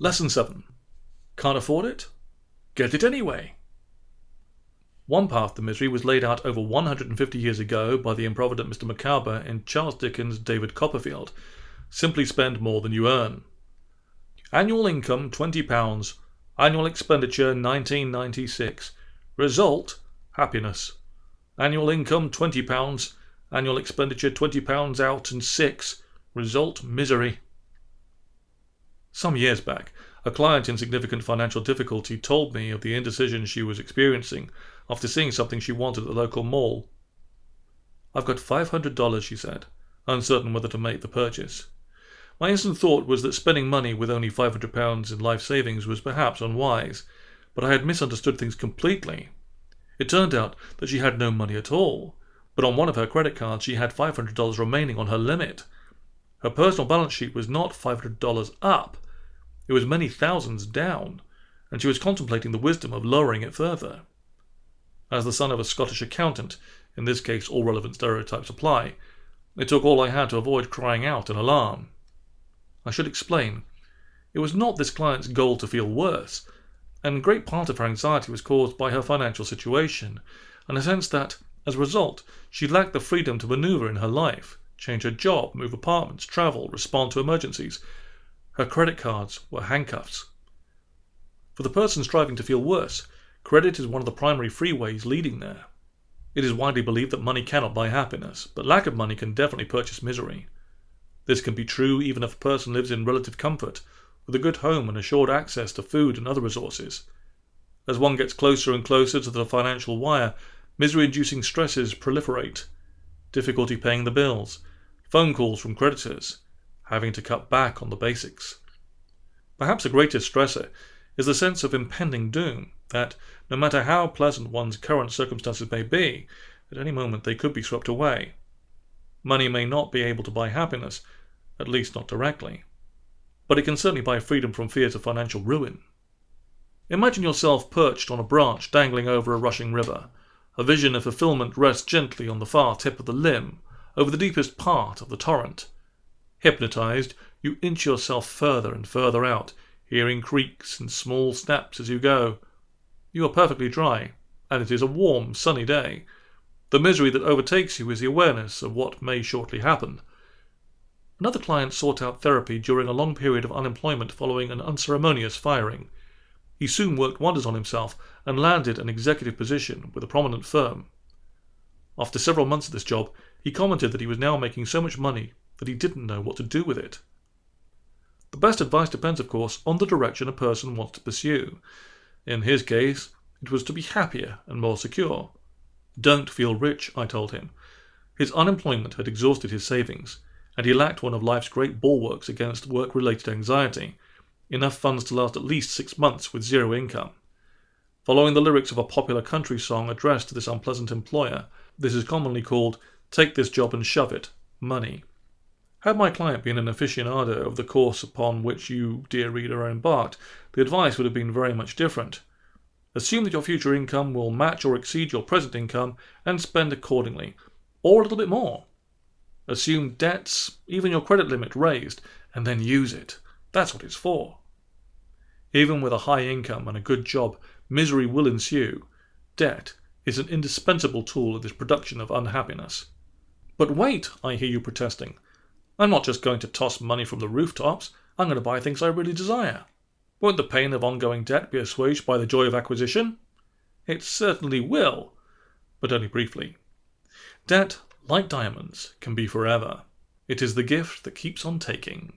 Lesson 7. Can't afford it? Get it anyway. One path to misery was laid out over 150 years ago by the improvident Mr. Micawber in Charles Dickens' David Copperfield. Simply spend more than you earn. Annual income £20. Annual expenditure 1996. Result, happiness. Annual income £20. Annual expenditure £20 out and 6. Result, misery. Some years back, a client in significant financial difficulty told me of the indecision she was experiencing after seeing something she wanted at the local mall. "I've got $500, she said, uncertain whether to make the purchase. My instant thought was that spending money with only £500 in life savings was perhaps unwise, but I had misunderstood things completely. It turned out that she had no money at all, but on one of her credit cards she had $500 remaining on her limit. Her personal balance sheet was not $500 up, it was many thousands down, and she was contemplating the wisdom of lowering it further. As the son of a Scottish accountant, in this case all relevant stereotypes apply, it took all I had to avoid crying out in alarm. I should explain, it was not this client's goal to feel worse, and great part of her anxiety was caused by her financial situation, and a sense that, as a result, she lacked the freedom to maneuver in her life, change her job, move apartments, travel, respond to emergencies. Her credit cards were handcuffs. For the person striving to feel worse, credit is one of the primary freeways leading there. It is widely believed that money cannot buy happiness, but lack of money can definitely purchase misery. This can be true even if a person lives in relative comfort, with a good home and assured access to food and other resources. As one gets closer and closer to the financial wire, misery-inducing stresses proliferate. Difficulty paying the bills, phone calls from creditors, having to cut back on the basics. Perhaps the greatest stressor is the sense of impending doom, that, no matter how pleasant one's current circumstances may be, at any moment they could be swept away. Money may not be able to buy happiness, at least not directly, but it can certainly buy freedom from fears of financial ruin. Imagine yourself perched on a branch dangling over a rushing river. A vision of fulfillment rests gently on the far tip of the limb, over the deepest part of the torrent. Hypnotized, you inch yourself further and further out, hearing creaks and small snaps as you go. You are perfectly dry, and it is a warm, sunny day. The misery that overtakes you is the awareness of what may shortly happen. Another client sought out therapy during a long period of unemployment following an unceremonious firing. He soon worked wonders on himself and landed an executive position with a prominent firm. After several months of this job, he commented that he was now making so much money that he didn't know what to do with it. The best advice depends, of course, on the direction a person wants to pursue. In his case, it was to be happier and more secure. "Don't feel rich," I told him. His unemployment had exhausted his savings, and he lacked one of life's great bulwarks against work-related anxiety, enough funds to last at least 6 months with zero income. Following the lyrics of a popular country song addressed to this unpleasant employer, this is commonly called "take this job and shove it" money. Had my client been an aficionado of the course upon which you, dear reader, are embarked, the advice would have been very much different. Assume that your future income will match or exceed your present income and spend accordingly, or a little bit more. Assume debts, even your credit limit, raised, and then use it. That's what it's for. Even with a high income and a good job, misery will ensue. Debt is an indispensable tool in this production of unhappiness. "But wait," I hear you protesting. "I'm not just going to toss money from the rooftops. I'm going to buy things I really desire. Won't the pain of ongoing debt be assuaged by the joy of acquisition?" It certainly will, but only briefly. Debt, like diamonds, can be forever. It is the gift that keeps on taking.